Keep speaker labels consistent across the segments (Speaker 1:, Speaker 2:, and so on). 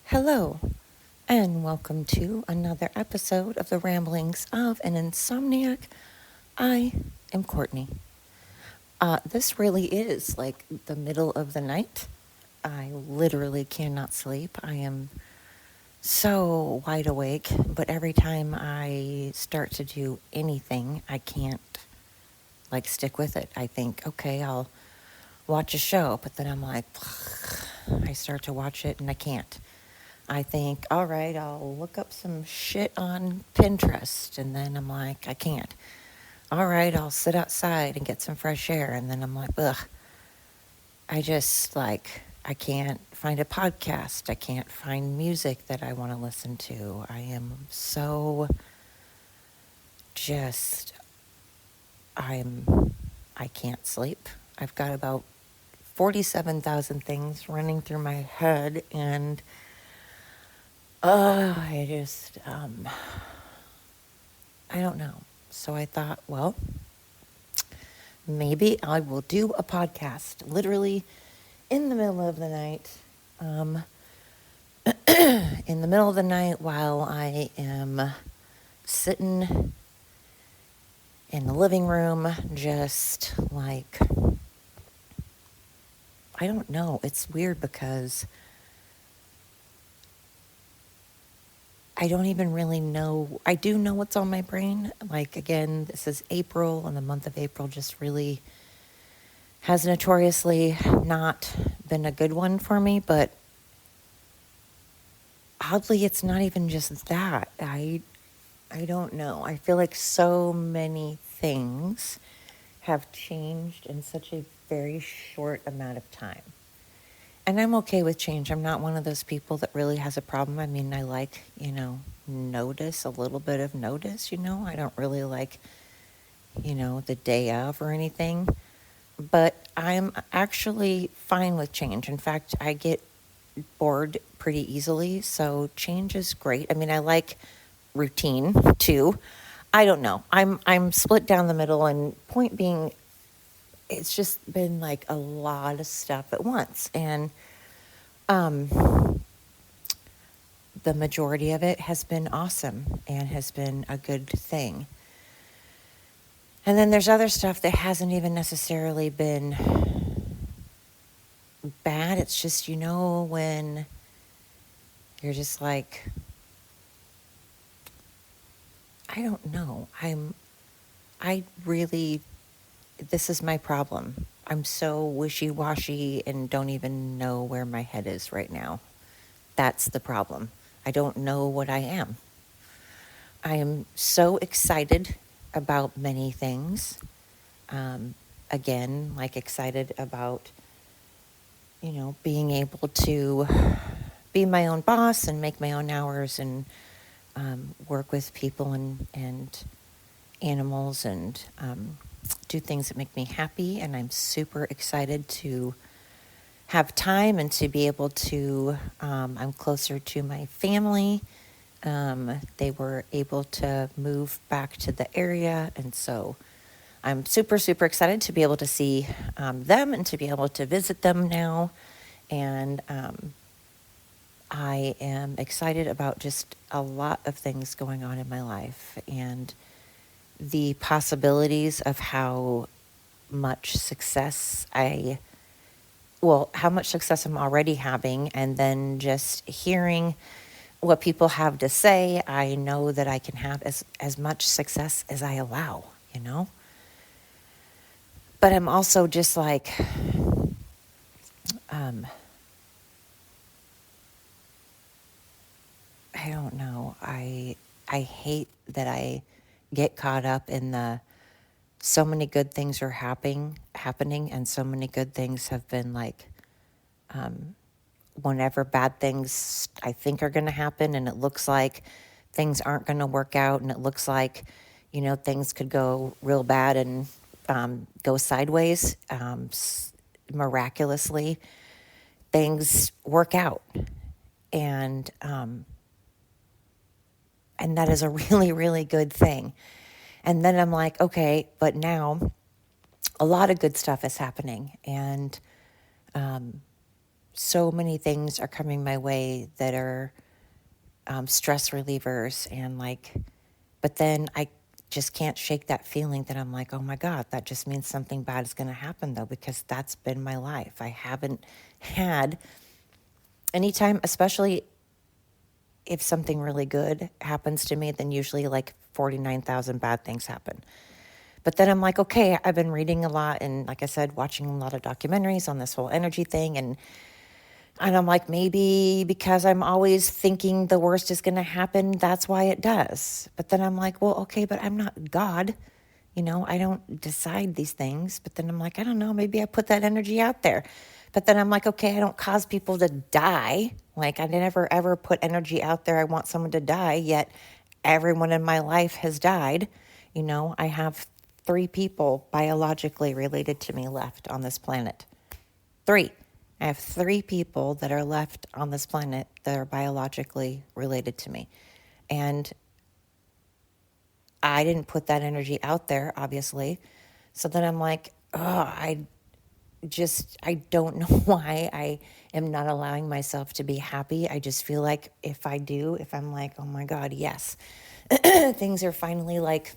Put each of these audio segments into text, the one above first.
Speaker 1: Hello, and welcome to another episode of the Ramblings of an Insomniac. I am Courtney. This really is like the middle of the night. I literally cannot sleep. I am so wide awake, but every time I start to do anything, I can't stick with it. I think, okay, I'll watch a show, but then I'm like, I start to watch it and I can't. I think, all right, I'll look up some shit on Pinterest. And then I'm like, I can't. All right, I'll sit outside and get some fresh air. And then I'm like, ugh. I can't find a podcast. I can't find music that I want to listen to. I am so just, I can't sleep. I've got about 47,000 things running through my head and I don't know. So I thought, well, maybe I will do a podcast literally in the middle of the night. In the middle of the night while I am sitting in the living room, just like, I don't know. It's weird because I don't even really know. I do know what's on my brain. Like, again, this is April, and the month of April just really has notoriously not been a good one for me. But oddly, it's not even just that. I don't know. I feel like so many things have changed in such a very short amount of time. And I'm okay with change. I'm not one of those people that really has a problem. I mean, I like, notice, a little bit of notice, I don't really like, the day of or anything. But I'm actually fine with change. In fact, I get bored pretty easily. So change is great. I mean, I like routine too. I don't know. I'm split down the middle, and point being, it's just been like a lot of stuff at once. And the majority of it has been awesome and has been a good thing. And then there's other stuff that hasn't even necessarily been bad. It's just, when you're just like, I don't know. This is my problem. I'm so wishy-washy and don't even know where my head is right now. That's the problem. I don't know what I am. I am so excited about many things. Again, like excited about, being able to be my own boss and make my own hours and work with people and animals and do things that make me happy. And I'm super excited to have time and to be able to, I'm closer to my family. They were able to move back to the area. And so I'm super, super excited to be able to see them and to be able to visit them now. And I am excited about just a lot of things going on in my life and the possibilities of how much success how much success I'm already having, and then just hearing what people have to say. I know that I can have as much success as I allow, But I'm also just like, I don't know. I hate that I get caught up in so many good things are happening, and so many good things have been like, whenever bad things I think are going to happen, and it looks like things aren't going to work out, and it looks like, things could go real bad and go sideways. Miraculously, things work out, and that is a really, really good thing. And then I'm like, okay, but now a lot of good stuff is happening, and so many things are coming my way that are stress relievers and like, but then I just can't shake that feeling that I'm like, oh my God, that just means something bad is going to happen though, because that's been my life. I haven't had anytime, especially if something really good happens to me, then usually like 49,000 bad things happen. But then I'm like, okay, I've been reading a lot and like I said, watching a lot of documentaries on this whole energy thing. And I'm like, maybe because I'm always thinking the worst is going to happen, that's why it does. But then I'm like, well, okay, but I'm not God. I don't decide these things. But then I'm like, I don't know, maybe I put that energy out there. But then I'm like, okay, I don't cause people to die. Like I never ever put energy out there. I want someone to die, yet everyone in my life has died. I have 3 people biologically related to me left on this planet. 3. I have 3 people that are left on this planet that are biologically related to me. And I didn't put that energy out there, obviously. So then I'm like, oh, I don't know why I am not allowing myself to be happy. I just feel like if I'm like, oh my God, yes, things are finally like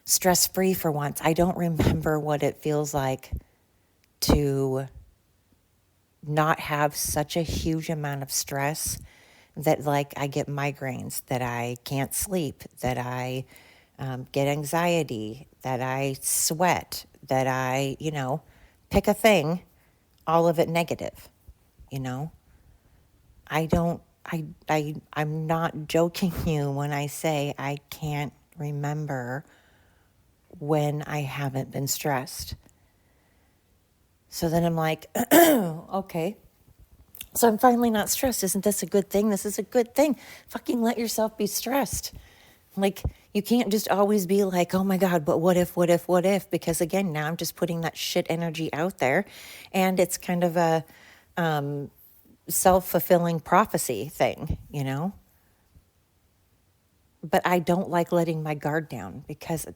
Speaker 1: stress-free for once. I don't remember what it feels like to not have such a huge amount of stress that like I get migraines, that I can't sleep, that I get anxiety, that I sweat, that I, pick a thing, all of it negative, I don't, I'm not joking you when I say I can't remember when I haven't been stressed. So then I'm like, okay. So I'm finally not stressed. Isn't this a good thing? This is a good thing. Fucking let yourself be stressed. Like, you can't just always be like, oh my God, but what if, what if, what if? Because again, now I'm just putting that shit energy out there. And it's kind of a self-fulfilling prophecy thing, But I don't like letting my guard down because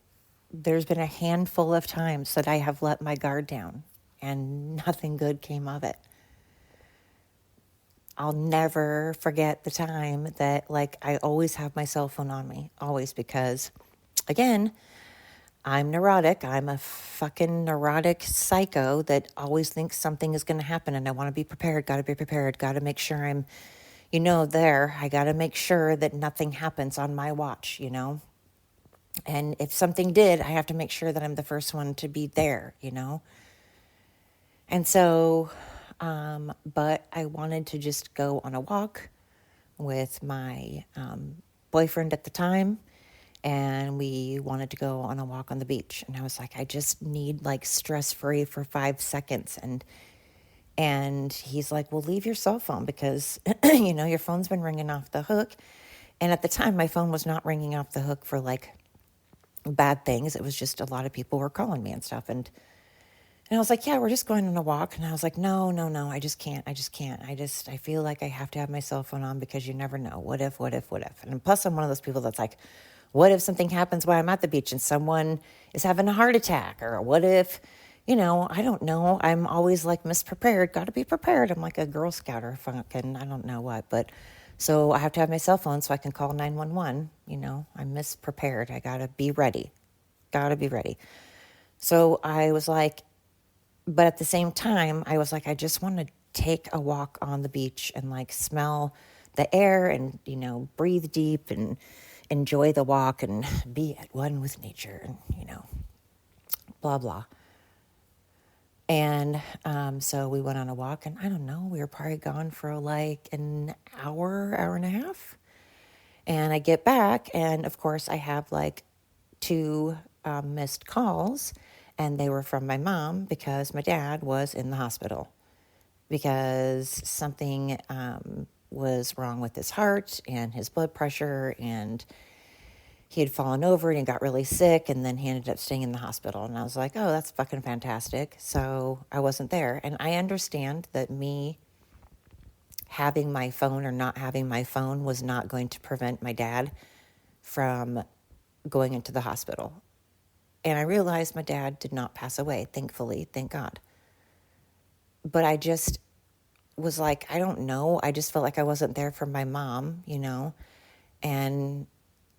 Speaker 1: there's been a handful of times that I have let my guard down and nothing good came of it. I'll never forget the time that like I always have my cell phone on me, always, because again, I'm neurotic. I'm a fucking neurotic psycho that always thinks something is going to happen and I want to be prepared, got to be prepared, got to make sure I'm, there. I got to make sure that nothing happens on my watch, And if something did, I have to make sure that I'm the first one to be there, And so, but I wanted to just go on a walk with my boyfriend at the time, and we wanted to go on a walk on the beach. And I was like, I just need like stress-free for 5 seconds. And he's like, well, leave your cell phone because, your phone's been ringing off the hook. And at the time, my phone was not ringing off the hook for like bad things. It was just a lot of people were calling me and stuff. And I was like, yeah, we're just going on a walk. And I was like, no, I just can't. I feel like I have to have my cell phone on because you never know. What if, what if, what if? And plus I'm one of those people that's like, what if something happens while I'm at the beach and someone is having a heart attack? Or what if, I don't know. I'm always like misprepared. Got to be prepared. I'm like a Girl Scout or fucking, I don't know what. But so I have to have my cell phone so I can call 911. I'm misprepared. I got to be ready. So I was like, but at the same time, I was like, I just want to take a walk on the beach and like smell the air and, breathe deep and enjoy the walk and be at one with nature and, blah, blah. And so we went on a walk and I don't know, we were probably gone for like an hour and a half. And I get back and of course I have like 2 missed calls. And they were from my mom because my dad was in the hospital because something was wrong with his heart and his blood pressure, and he had fallen over and he got really sick, and then he ended up staying in the hospital. And I was like, oh, that's fucking fantastic. So I wasn't there. And I understand that me having my phone or not having my phone was not going to prevent my dad from going into the hospital. And I realized my dad did not pass away, thankfully, thank God. But I just, was like, I don't know. I just felt like I wasn't there for my mom, And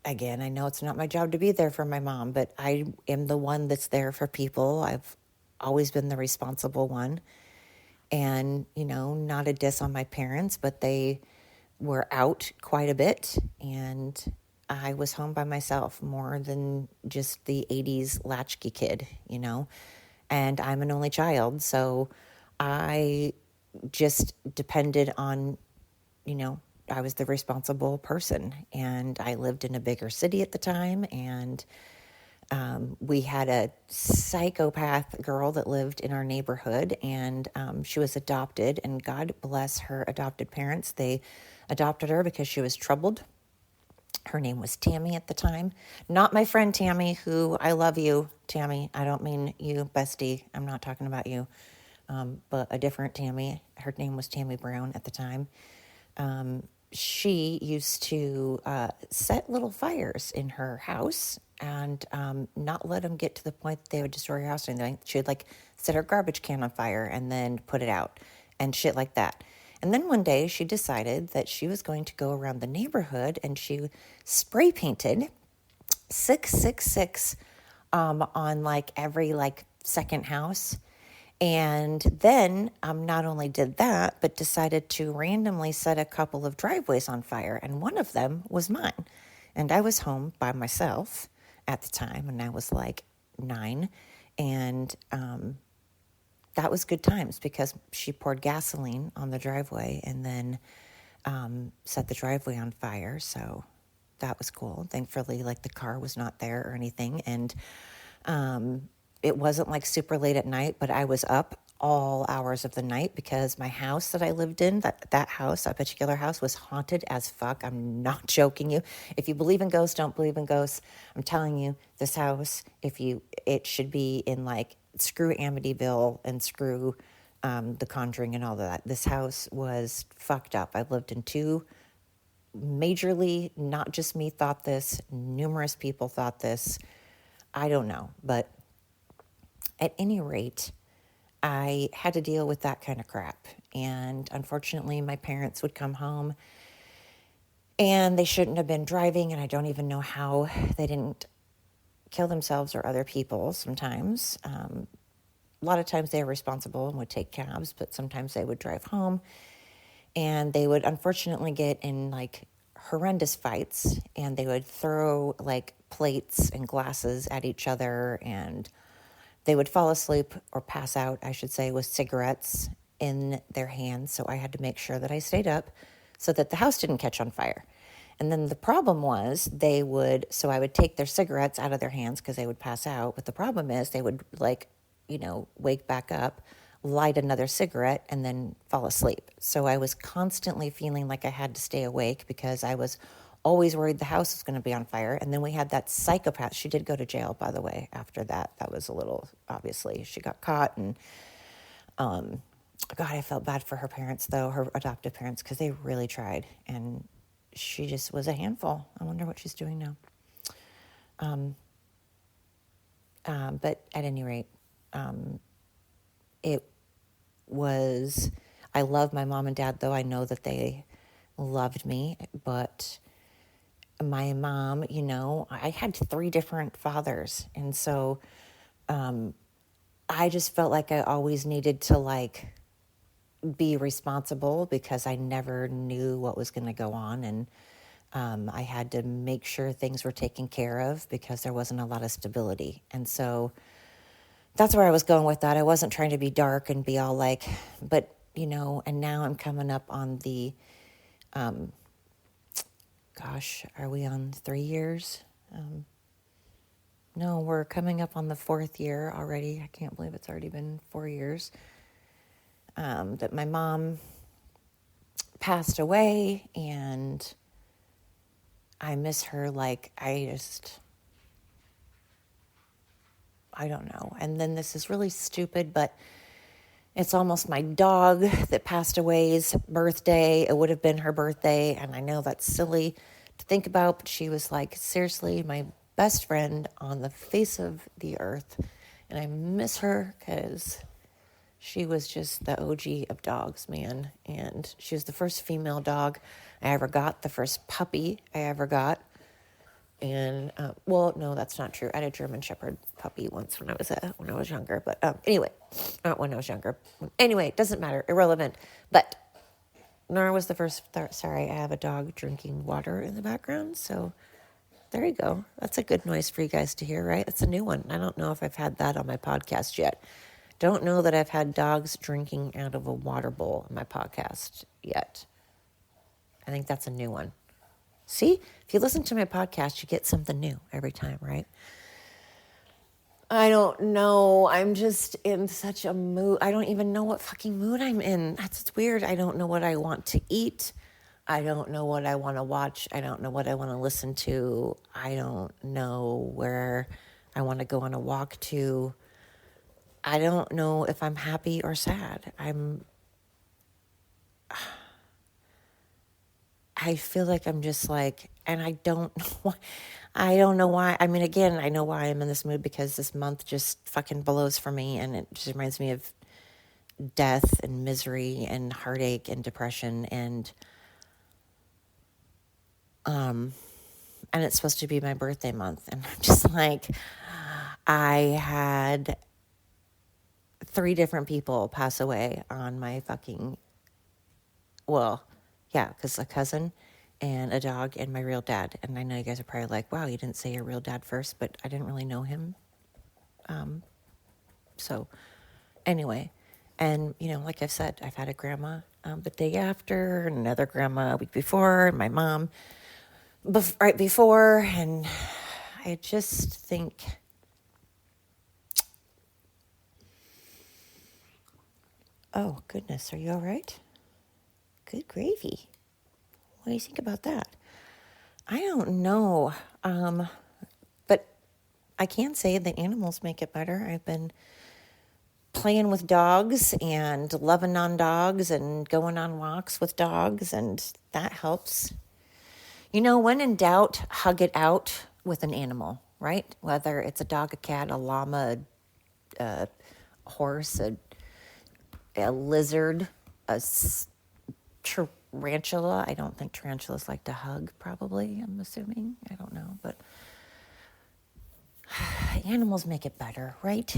Speaker 1: again, I know it's not my job to be there for my mom, but I am the one that's there for people. I've always been the responsible one. And, not a diss on my parents, but they were out quite a bit. And I was home by myself more than just the 80s latchkey kid, And I'm an only child. So I just depended on, I was the responsible person. And I lived in a bigger city at the time. And we had a psychopath girl that lived in our neighborhood, and she was adopted. And God bless her adopted parents. They adopted her because she was troubled. Her name was Tammy at the time. Not my friend Tammy, who I love you, Tammy. I don't mean you, bestie. I'm not talking about you. But a different Tammy. Her name was Tammy Brown at the time. She used to set little fires in her house and not let them get to the point that they would destroy her house or anything. She would set her garbage can on fire and then put it out and shit like that. And then one day she decided that she was going to go around the neighborhood, and she spray painted 666 on every second house. And then not only did that, but decided to randomly set a couple of driveways on fire. And one of them was mine. And I was home by myself at the time, and I was 9. And that was good times because she poured gasoline on the driveway and then set the driveway on fire. So that was cool. Thankfully, the car was not there or anything. And it wasn't super late at night, but I was up all hours of the night because my house that I lived in, that particular house, was haunted as fuck. I'm not joking you. If you believe in ghosts, don't believe in ghosts. I'm telling you, this house, it should be in screw Amityville and screw The Conjuring and all of that. This house was fucked up. I've lived in 2 majorly, not just me thought this, numerous people thought this. I don't know, but at any rate, I had to deal with that kind of crap. And unfortunately, my parents would come home and they shouldn't have been driving. And I don't even know how they didn't kill themselves or other people sometimes. A lot of times they were responsible and would take cabs, but sometimes they would drive home. And they would unfortunately get in horrendous fights. And they would throw plates and glasses at each other, and they would fall asleep or pass out, I should say, with cigarettes in their hands. So I had to make sure that I stayed up so that the house didn't catch on fire. And then the problem was I would take their cigarettes out of their hands because they would pass out. But the problem is they would wake back up, light another cigarette, and then fall asleep. So I was constantly feeling like I had to stay awake because I was always worried the house was going to be on fire. And then we had that psychopath. She did go to jail, by the way, after that. That was a little, obviously, she got caught. And God, I felt bad for her parents, though, her adoptive parents, because they really tried. And she just was a handful. I wonder what she's doing now. But at any rate, it was, I love my mom and dad, though. I know that they loved me, but my mom, I had 3 different fathers. And so I just felt like I always needed to be responsible because I never knew what was going to go on. And I had to make sure things were taken care of because there wasn't a lot of stability. And so that's where I was going with that. I wasn't trying to be dark and be all but, and now I'm coming up on the, gosh, are we on 3 years? No, we're coming up on the 4th year already. I can't believe it's already been 4 years that my mom passed away, and I miss her I don't know. And then this is really stupid, but it's almost my dog that passed away's birthday. It would have been her birthday, and I know that's silly to think about, but she was seriously my best friend on the face of the earth. And I miss her because She was just the OG of dogs, man. And she was the first female dog I ever got, the first puppy I ever got. And well, no, that's not true. I had a German Shepherd puppy once when I was younger. But anyway, not when I was younger. Anyway, it doesn't matter. Irrelevant. But Nora was the first. Sorry, I have a dog drinking water in the background. So there you go. That's a good noise for you guys to hear, right? It's a new one. I don't know if I've had that on my podcast yet. Don't know that I've had dogs drinking out of a water bowl on my podcast yet. I think that's a new one. See, if you listen to my podcast, you get something new every time, right? I don't know. I'm just in such a mood. I don't even know what fucking mood I'm in. That's weird. I don't know what I want to eat. I don't know what I want to watch. I don't know what I want to listen to. I don't know where I want to go on a walk to. I don't know if I'm happy or sad. I feel like I'm just like, and I don't know why. I don't know why. I mean, again, I know why I'm in this mood because this month just fucking blows for me, and it just reminds me of death and misery and heartache and depression and it's supposed to be my birthday month, and I'm just like, I had 3 different people pass away on my fucking, well, yeah, because a cousin and a dog and my real dad. And I know you guys are probably like, wow, you didn't say your real dad first, but I didn't really know him. So anyway, and, you know, like I've said, I've had a grandma the day after, and another grandma a week before, and my mom right before. And I just think, oh, goodness, are you all right? Good gravy. What do you think about that? I don't know. But I can say that animals make it better. I've been playing with dogs and loving on dogs and going on walks with dogs, and that helps. You know, when in doubt, hug it out with an animal, right? Whether it's a dog, a cat, a llama, a horse, a lizard, a tarantula. I don't think tarantulas like to hug, probably, I'm assuming. I don't know, but animals make it better, right?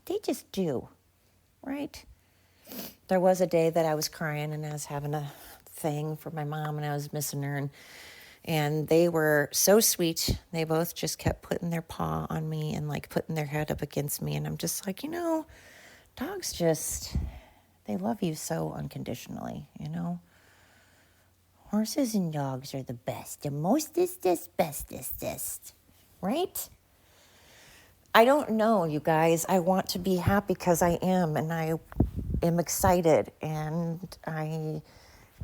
Speaker 1: They just do, right? There was a day that I was crying and I was having a thing for my mom and I was missing her, and they were so sweet. They both just kept putting their paw on me and like putting their head up against me, and I'm just like, you know, dogs just, they love you so unconditionally, you know? Horses and dogs are the best, the mostest, bestest, right? I don't know, you guys. I want to be happy because I am, and I am excited, and I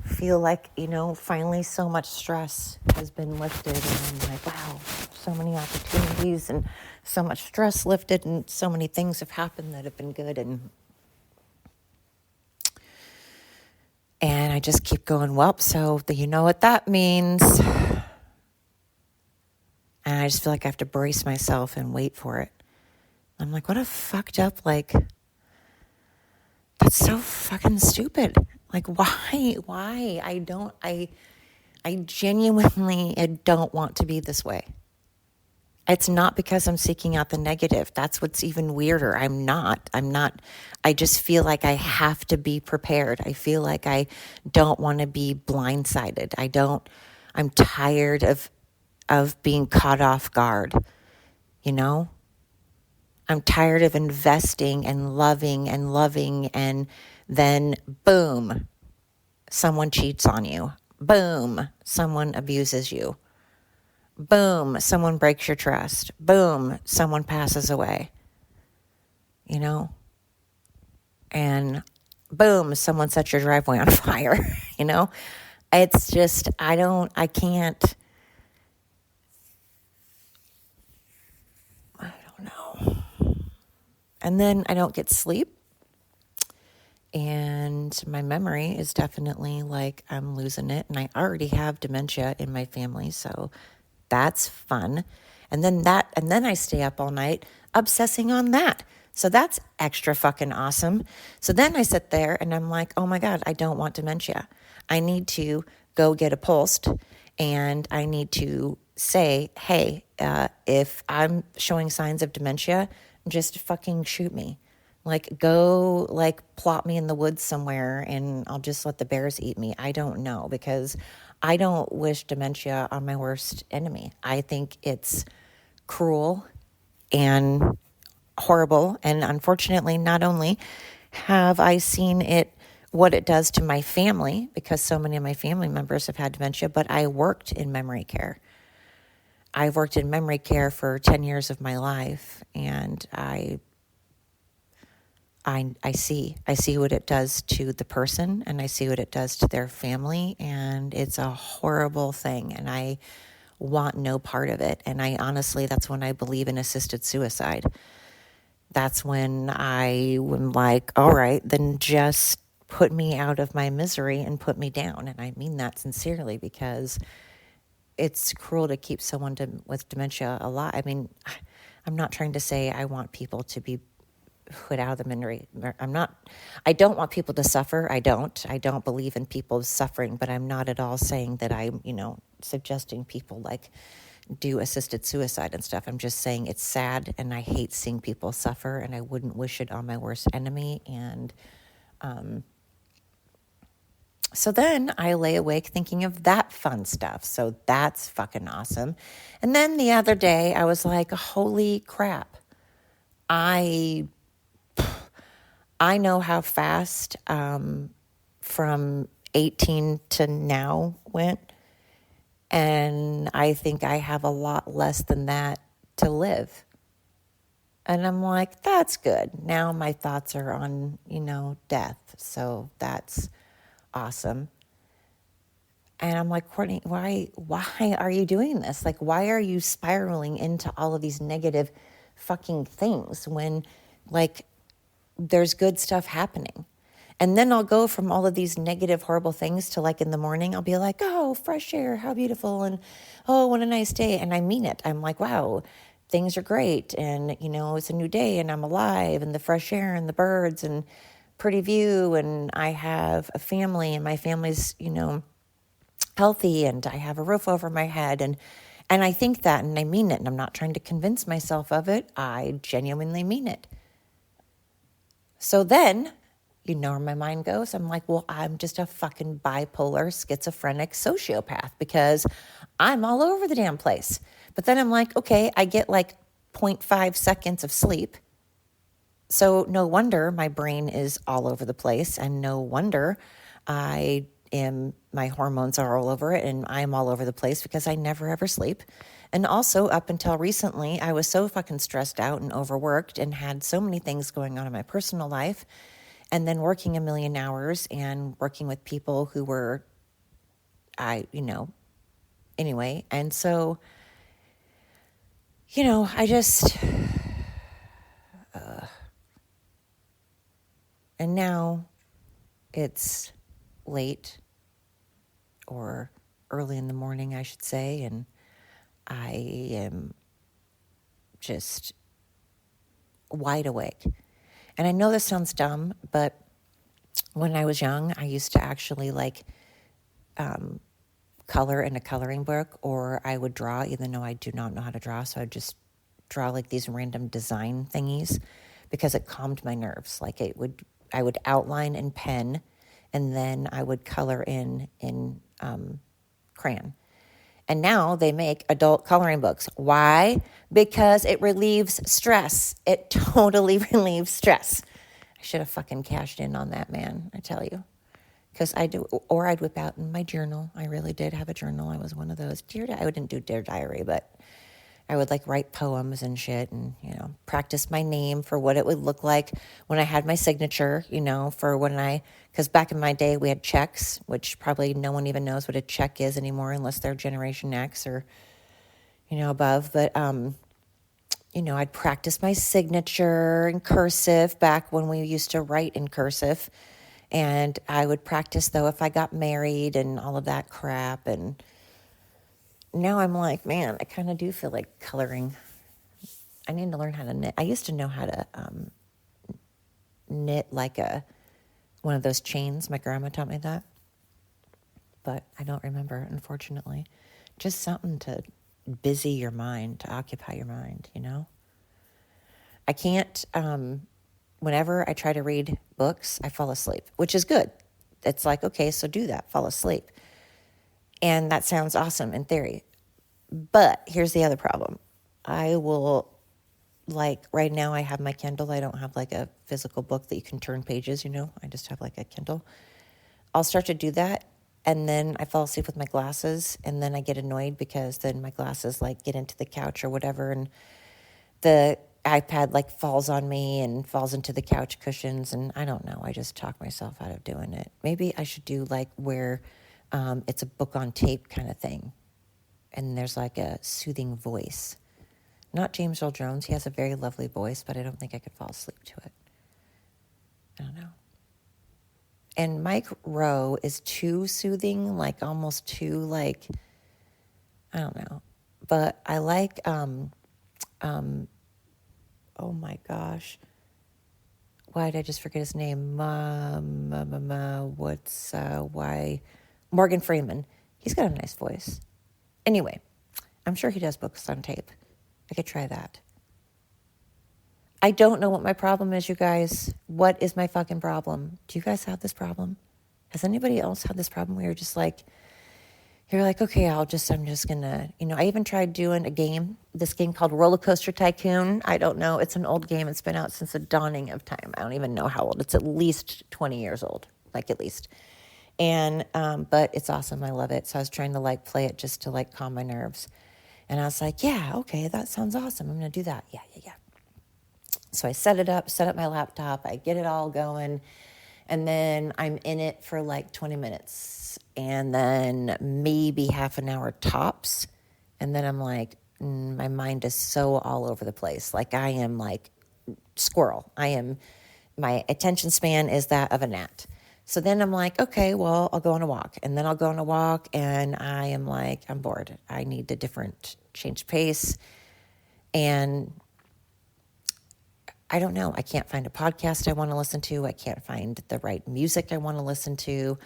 Speaker 1: feel like, you know, finally so much stress has been lifted, and I'm like, wow, so many opportunities and so much stress lifted, and so many things have happened that have been good, and I just keep going, well, so you know what that means. And I just feel like I have to brace myself and wait for it. I'm like, what a fucked up, like, that's so fucking stupid. Like, why? I genuinely don't want to be this way. It's not because I'm seeking out the negative. That's what's even weirder. I'm not. I just feel like I have to be prepared. I feel like I don't want to be blindsided. I'm tired of being caught off guard, you know? I'm tired of investing and loving, and then boom, someone cheats on you. Boom, someone abuses you. Boom, someone breaks your trust. Boom, someone passes away. You know? And boom, someone sets your driveway on fire, you know? It's just, I can't. I don't know. And then I don't get sleep. And my memory is definitely like I'm losing it. And I already have dementia in my family, so that's fun. And then I stay up all night obsessing on that. So that's extra fucking awesome. So then I sit there and I'm like, oh my God, I don't want dementia. I need to go get a pulsed and I need to say, hey, if I'm showing signs of dementia, just fucking shoot me. Like, go, like, plop me in the woods somewhere and I'll just let the bears eat me. I don't know, because I don't wish dementia on my worst enemy. I think it's cruel and horrible. And unfortunately, not only have I seen it, what it does to my family, because so many of my family members have had dementia, but I worked in memory care. I've worked in memory care for 10 years of my life, and I see what it does to the person, and I see what it does to their family, and it's a horrible thing, and I want no part of it. And I honestly, that's when I believe in assisted suicide. That's when I am like, all right, then just put me out of my misery and put me down. And I mean that sincerely, because it's cruel to keep someone with dementia alive. I mean, I'm not trying to say I want people to be put out of the misery. I don't want people to suffer. I don't believe in people suffering, but I'm not at all saying that I'm, suggesting people like do assisted suicide and stuff. I'm just saying it's sad and I hate seeing people suffer and I wouldn't wish it on my worst enemy. And so then I lay awake thinking of that fun stuff. So that's fucking awesome. And then the other day I was like, holy crap. I know how fast from 18 to now went. And I think I have a lot less than that to live. And I'm like, that's good. Now my thoughts are on, death. So that's awesome. And I'm like, Courtney, why are you doing this? Like, why are you spiraling into all of these negative fucking things when, like, there's good stuff happening? And then I'll go from all of these negative, horrible things to, like, in the morning, I'll be like, oh, fresh air, how beautiful. And, oh, what a nice day. And I mean it. I'm like, wow, things are great. And, it's a new day and I'm alive, and the fresh air and the birds and pretty view. And I have a family, and my family's, healthy, and I have a roof over my head. And I think that, and I mean it. And I'm not trying to convince myself of it. I genuinely mean it. So then, where my mind goes? I'm like, well, I'm just a fucking bipolar, schizophrenic sociopath, because I'm all over the damn place. But then I'm like, okay, I get like 0.5 seconds of sleep. So no wonder my brain is all over the place, and no wonder my hormones are all over it, and I'm all over the place because I never ever sleep. And also, up until recently, I was so fucking stressed out and overworked and had so many things going on in my personal life, and then working a million hours and working with people who were, anyway. And so, I just, and now it's late, or early in the morning, I should say, and I am just wide awake. And I know this sounds dumb, but when I was young, I used to actually color in a coloring book, or I would draw, even though I do not know how to draw. So I'd just draw like these random design thingies, because it calmed my nerves. Like I would outline in pen, and then I would color in crayon. And now they make adult coloring books. Why? Because it relieves stress. It totally relieves stress. I should have fucking cashed in on that, man, I tell you. Because I'd whip out in my journal. I really did have a journal. I was one of those. I wouldn't do Dear Diary, but I would write poems and shit, and, practice my name for what it would look like when I had my signature, because back in my day we had checks, which probably no one even knows what a check is anymore unless they're Generation X or, above. But, I'd practice my signature in cursive back when we used to write in cursive. And I would practice, though, if I got married and all of that crap. And now I'm like, man, I kind of do feel like coloring. I need to learn how to knit. I used to know how to knit like one of those chains. My grandma taught me that, but I don't remember, unfortunately. Just something to busy your mind, to occupy your mind, you know? I can't, whenever I try to read books, I fall asleep, which is good. It's like, okay, so do that, fall asleep. And that sounds awesome in theory. But here's the other problem. I will, like right now I have my Kindle. I don't have like a physical book that you can turn pages, you know? I just have like a Kindle. I'll start to do that, and then I fall asleep with my glasses, and then I get annoyed because then my glasses like get into the couch or whatever, and the iPad like falls on me and falls into the couch cushions, and I don't know. I just talk myself out of doing it. Maybe I should do like where it's a book on tape kind of thing, and there's like a soothing voice. Not James Earl Jones. He has a very lovely voice, but I don't think I could fall asleep to it. I don't know. And Mike Rowe is too soothing, like almost too like, I don't know. But I like, oh my gosh. Why did I just forget his name? Why? Morgan Freeman. He's got a nice voice. Anyway, I'm sure he does books on tape. I could try that. I don't know what my problem is, you guys. What is my fucking problem? Do you guys have this problem? Has anybody else had this problem where you're just like, okay, I'm just gonna, I even tried doing this game called Roller Coaster Tycoon. I don't know. It's an old game. It's been out since the dawning of time. I don't even know how old. It's at least 20 years old, like at least. And, but it's awesome. I love it. So I was trying to like play it just to like calm my nerves. And I was like, yeah, okay, that sounds awesome. I'm going to do that. Yeah. So I set up my laptop, I get it all going, and then I'm in it for like 20 minutes, and then maybe half an hour tops, and then I'm like, my mind is so all over the place. Like I am like squirrel. My attention span is that of a gnat. So then I'm like, okay, well, I'll go on a walk, and then I'll go on a walk, and I am like, I'm bored. I need a different change pace, and I don't know. I can't find a podcast I want to listen to. I can't find the right music I want to listen to.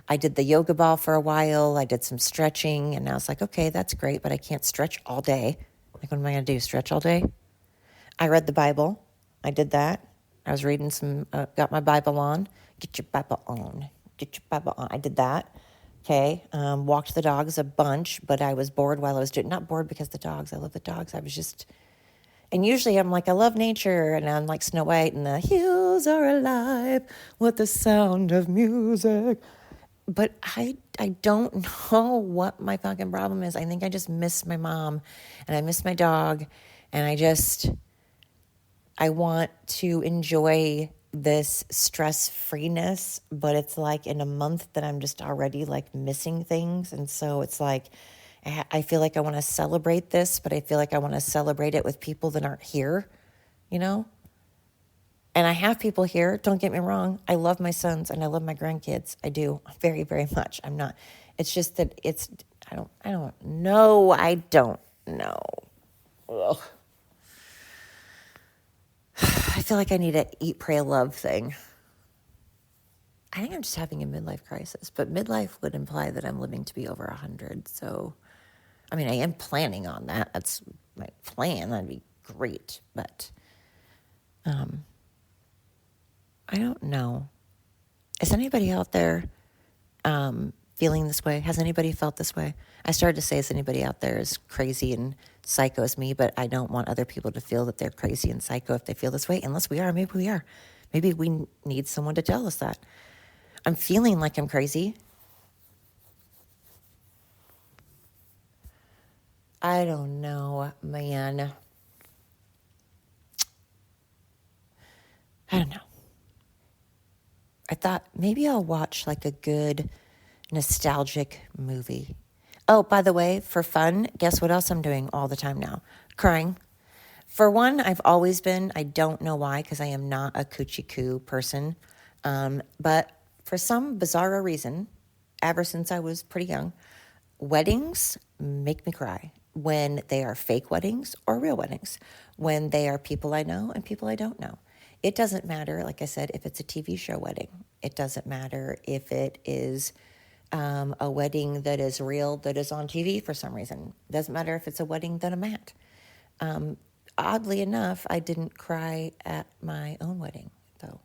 Speaker 1: I did the yoga ball for a while. I did some stretching, and I was like, okay, that's great, but I can't stretch all day. Like, what am I going to do, stretch all day? I read the Bible. I did that. I was reading got my Bible on. Get your Bible on. Get your Bible on. I did that. Okay. Walked the dogs a bunch, but I was bored while I was doing, not bored because the dogs, I love the dogs. I was just, and usually I'm like, I love nature, and I'm like Snow White, and the hills are alive with the sound of music. But I don't know what my fucking problem is. I think I just miss my mom, and I miss my dog, and I want to enjoy this stress-freeness, but it's like in a month that I'm just already like missing things. And so it's like, I feel like I want to celebrate this, but I feel like I want to celebrate it with people that aren't here, And I have people here. Don't get me wrong. I love my sons and I love my grandkids. I do very, very much. It's just that I don't know. I don't know. Ugh. I feel like I need a eat, pray, love thing. I think I'm just having a midlife crisis, but midlife would imply that I'm living to be over 100. So, I mean, I am planning on that. That's my plan. That'd be great. But I don't know. Is anybody out there feeling this way? Has anybody felt this way? I started to say, is anybody out there as crazy and psycho as me? But I don't want other people to feel that they're crazy and psycho if they feel this way. Unless we are, maybe we are. Maybe we need someone to tell us that. I'm feeling like I'm crazy. I don't know, man. I don't know. I thought maybe I'll watch like a good nostalgic movie. Oh, by the way, for fun, guess what else I'm doing all the time now? Crying. For one, I've always been, I don't know why, because I am not a coochie coo person. But for some bizarre reason, ever since I was pretty young, weddings make me cry. When they are fake weddings or real weddings. When they are people I know and people I don't know. It doesn't matter, like I said, if it's a TV show wedding. It doesn't matter if it is a wedding that is real, that is on TV for some reason. It doesn't matter if it's a wedding that I'm at. Oddly enough, I didn't cry at my own wedding, though.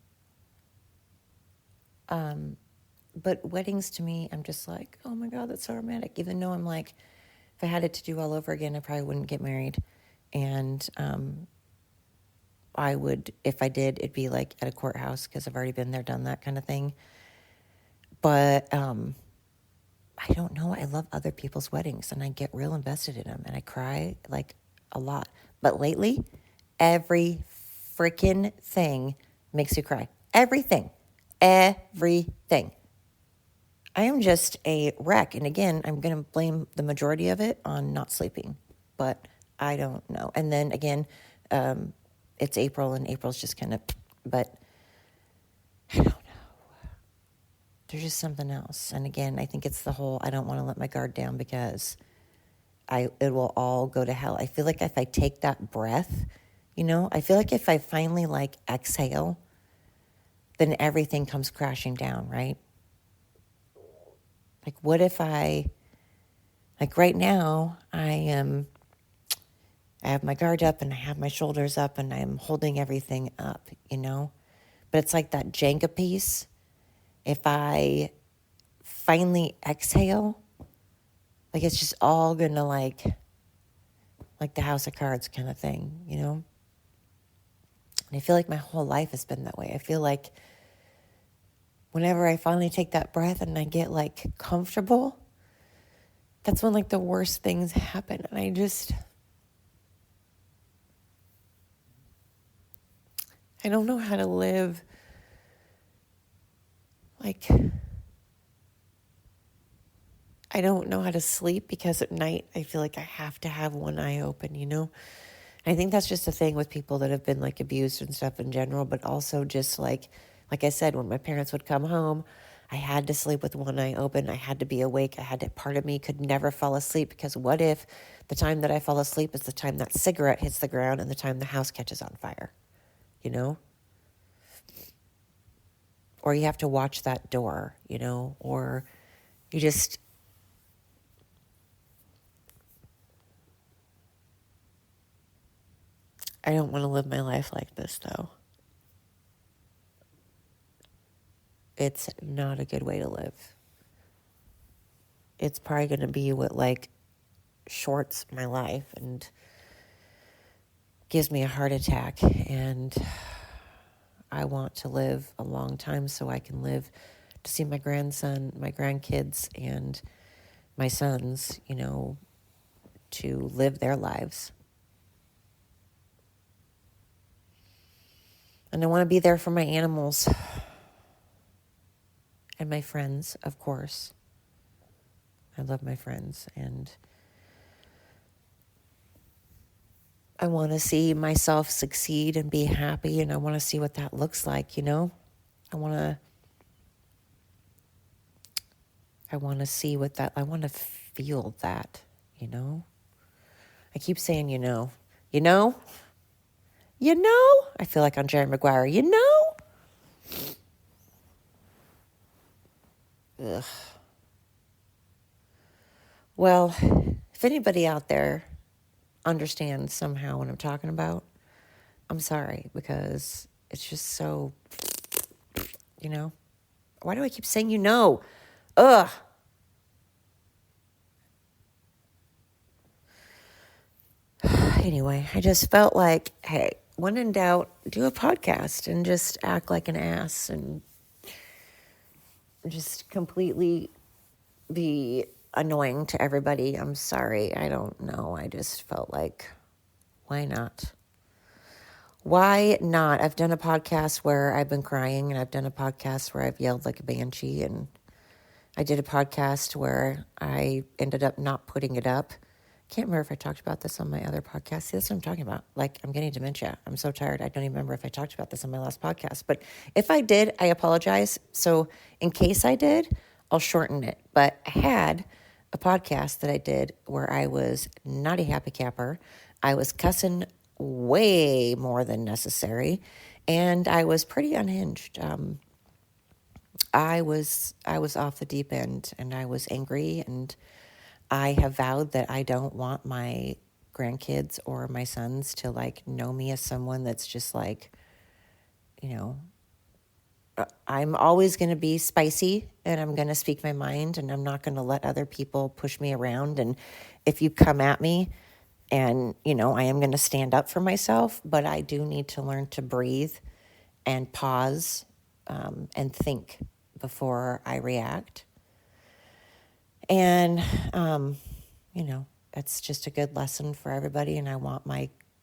Speaker 1: But weddings to me, I'm just like, oh my God, that's so romantic. Even though I'm like, if I had it to do all over again, I probably wouldn't get married. And I would, if I did, it'd be like at a courthouse because I've already been there, done that kind of thing. But I don't know. I love other people's weddings and I get real invested in them and I cry like a lot. But lately, every freaking thing makes you cry. Everything. Everything. I am just a wreck. And again, I'm going to blame the majority of it on not sleeping. But I don't know. And then again, it's April and April's just kind of, but I don't know. There's just something else. And again, I think it's the whole, I don't want to let my guard down because it will all go to hell. I feel like if I take that breath, I feel like if I finally like exhale, then everything comes crashing down, right? Like what if like right now I have my guard up and I have my shoulders up and I'm holding everything up, But it's like that Jenga piece. If I finally exhale, like it's just all gonna like the house of cards kind of thing, And I feel like my whole life has been that way. I feel like whenever I finally take that breath and I get like comfortable, that's when like the worst things happen. And I don't know how to live like, I don't know how to sleep because at night I feel like I have to have one eye open, I think that's just a thing with people that have been like abused and stuff in general, but also just like I said, when my parents would come home, I had to sleep with one eye open. I had to be awake. Part of me could never fall asleep because what if the time that I fall asleep is the time that cigarette hits the ground and the time the house catches on fire, Or you have to watch that door, or you just, I don't want to live my life like this, though. It's not a good way to live. It's probably going to be what, like, shorts my life and gives me a heart attack. And I want to live a long time so I can live to see my grandson, my grandkids, and my sons, to live their lives. And I want to be there for my animals and my friends, of course. I love my friends, and I want to see myself succeed and be happy, and I want to see what that looks like, I want to see what that, I want to feel that, I keep saying, I feel like I'm Jerry Maguire, Ugh. Well, if anybody out there understands somehow what I'm talking about, I'm sorry, because it's just so, why do I keep saying Ugh. Anyway, I just felt like, hey, when in doubt, do a podcast and just act like an ass and just completely be annoying to everybody. I'm sorry. I don't know. I just felt like, why not? Why not? I've done a podcast where I've been crying, and I've done a podcast where I've yelled like a banshee, and I did a podcast where I ended up not putting it up. Can't remember if I talked about this on my other podcast. See, that's what I'm talking about. Like, I'm getting dementia. I'm so tired. I don't even remember if I talked about this on my last podcast. But if I did, I apologize. So in case I did, I'll shorten it. But I had a podcast that I did where I was not a happy camper. I was cussing way more than necessary. And I was pretty unhinged. I was off the deep end, and I was angry, and I have vowed that I don't want my grandkids or my sons to like know me as someone that's just like, you know, I'm always going to be spicy, and I'm going to speak my mind, and I'm not going to let other people push me around. And if you come at me, and, I am going to stand up for myself, but I do need to learn to breathe and pause, and think before I react. And, that's just a good lesson for everybody. And I want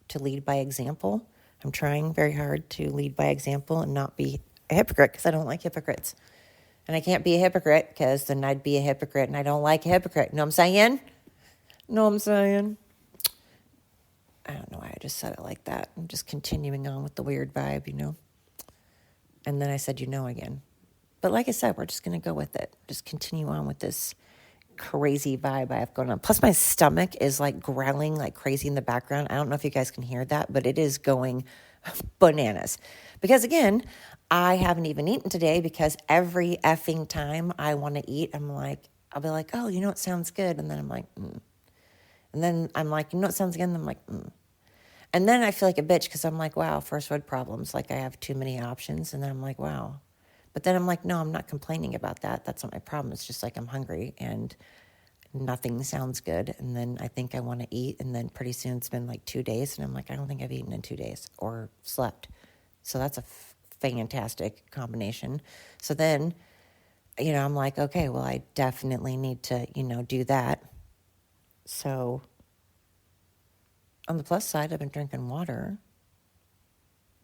Speaker 1: to lead by example. I'm trying very hard to lead by example and not be a hypocrite, because I don't like hypocrites. And I can't be a hypocrite, because then I'd be a hypocrite, and I don't like a hypocrite. Know what I'm saying? Know what I'm saying? I don't know why I just said it like that. I'm just continuing on with the weird vibe, And then I said, again. But like I said, we're just going to go with it. Just continue on with this crazy vibe I have going on. Plus, my stomach is like growling like crazy in the background. I don't know if you guys can hear that, but it is going bananas. Because again, I haven't even eaten today, because every effing time I want to eat, I'll be like, oh, it sounds good. And then I'm like, And then I'm like, it sounds good. And I'm like, And then I feel like a bitch, because I'm like, wow, first world problems. Like, I have too many options. And then I'm like, wow. But then I'm like, no, I'm not complaining about that. That's not my problem. It's just like I'm hungry and nothing sounds good. And then I think I want to eat. And then pretty soon it's been like 2 days. And I'm like, I don't think I've eaten in 2 days or slept. So that's a fantastic combination. So then, I'm like, okay, well, I definitely need to, do that. So on the plus side, I've been drinking water.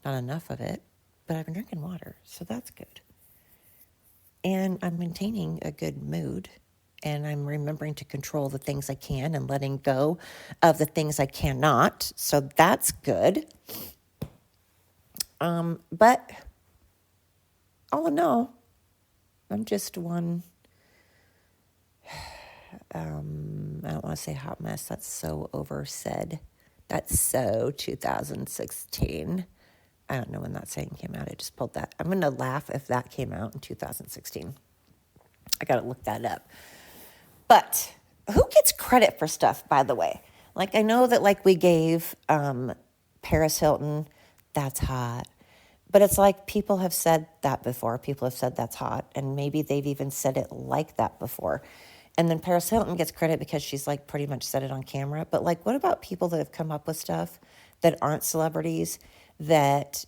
Speaker 1: Not enough of it, but I've been drinking water. So that's good. And I'm maintaining a good mood, and I'm remembering to control the things I can and letting go of the things I cannot. So that's good. But all in all, I'm just one, I don't want to say hot mess. That's so oversaid. That's so 2016. I don't know when that saying came out. I just pulled that. I'm going to laugh if that came out in 2016. I got to look that up. But who gets credit for stuff, by the way? Like, I know that, like, we gave Paris Hilton, that's hot. But it's like people have said that before. People have said that's hot. And maybe they've even said it like that before. And then Paris Hilton gets credit because she's, like, pretty much said it on camera. But, like, what about people that have come up with stuff that aren't celebrities that,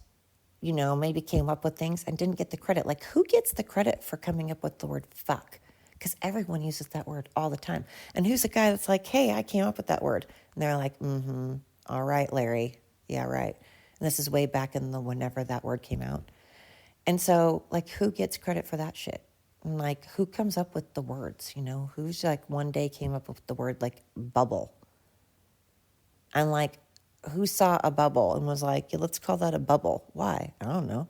Speaker 1: maybe came up with things and didn't get the credit? Like, who gets the credit for coming up with the word fuck? Because everyone uses that word all the time. And who's the guy that's like, hey, I came up with that word? And they're like, all right, Larry. Yeah, right. And this is way back in whenever that word came out. And so, like, who gets credit for that shit? And, like, who comes up with the words, Who's, like, one day came up with the word, like, bubble? And, like, who saw a bubble and was like, yeah, let's call that a bubble? Why? I don't know.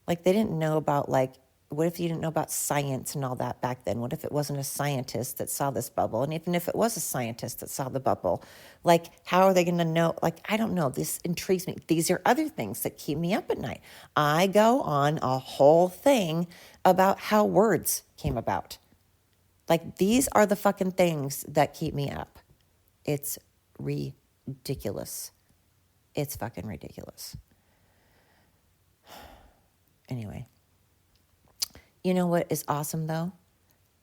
Speaker 1: Like, they didn't know about, like, what if you didn't know about science and all that back then? What if it wasn't a scientist that saw this bubble? And even if it was a scientist that saw the bubble, like, how are they going to know? Like, I don't know. This intrigues me. These are other things that keep me up at night. I go on a whole thing about how words came about. Like, these are the fucking things that keep me up. It's ridiculous. It's fucking ridiculous. Anyway. You know what is awesome, though?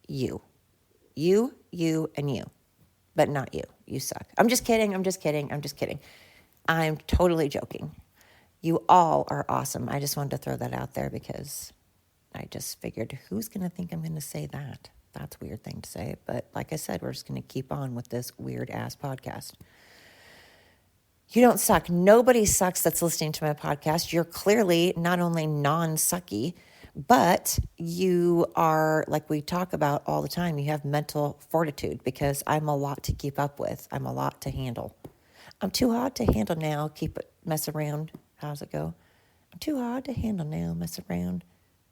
Speaker 1: You, and you. But not you. You suck. I'm just kidding. I'm totally joking. You all are awesome. I just wanted to throw that out there because I just figured, who's going to think I'm going to say that? That's a weird thing to say. But like I said, we're just going to keep on with this weird-ass podcast. You don't suck. Nobody sucks that's listening to my podcast. You're clearly not only non-sucky, but you are, like we talk about all the time, you have mental fortitude, because I'm a lot to keep up with. I'm a lot to handle. I'm too hard to handle now. Keep it, mess around. How's it go? I'm too hard to handle now. Mess around.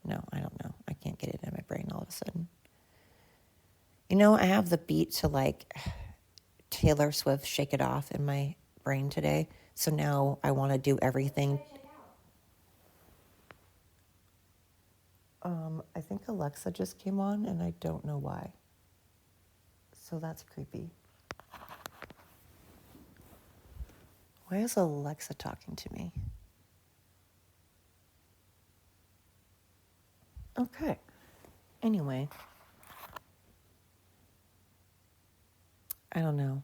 Speaker 1: No, I don't know. I can't get it in my brain all of a sudden. I have the beat to, like, Taylor Swift, Shake It Off in my brain today. So now I want to do everything. I think Alexa just came on and I don't know why. So that's creepy. Why is Alexa talking to me? Okay. Anyway, I don't know.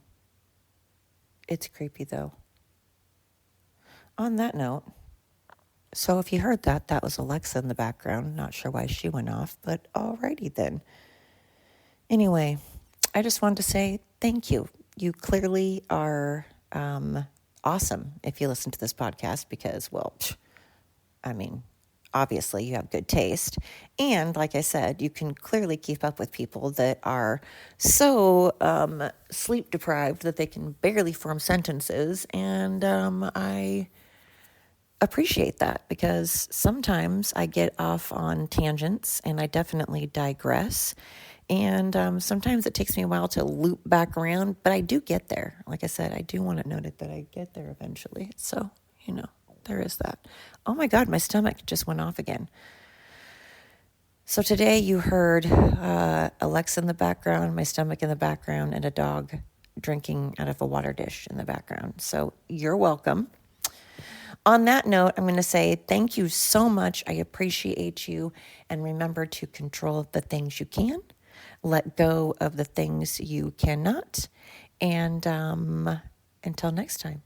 Speaker 1: It's creepy though. On that note, so if you heard that, that was Alexa in the background. Not sure why she went off, but alrighty then. Anyway, I just wanted to say thank you. You clearly are awesome if you listen to this podcast because, well, I mean, obviously you have good taste. And like I said, you can clearly keep up with people that are so sleep deprived that they can barely form sentences. And I appreciate that because sometimes I get off on tangents and I definitely digress. And sometimes it takes me a while to loop back around, but I do get there. Like I said, I do want it noted that I get there eventually. So, there is that. Oh my God, my stomach just went off again. So today you heard Alexa in the background, my stomach in the background, and a dog drinking out of a water dish in the background. So you're welcome. On that note, I'm going to say thank you so much. I appreciate you. And remember to control the things you can, let go of the things you cannot. And until next time.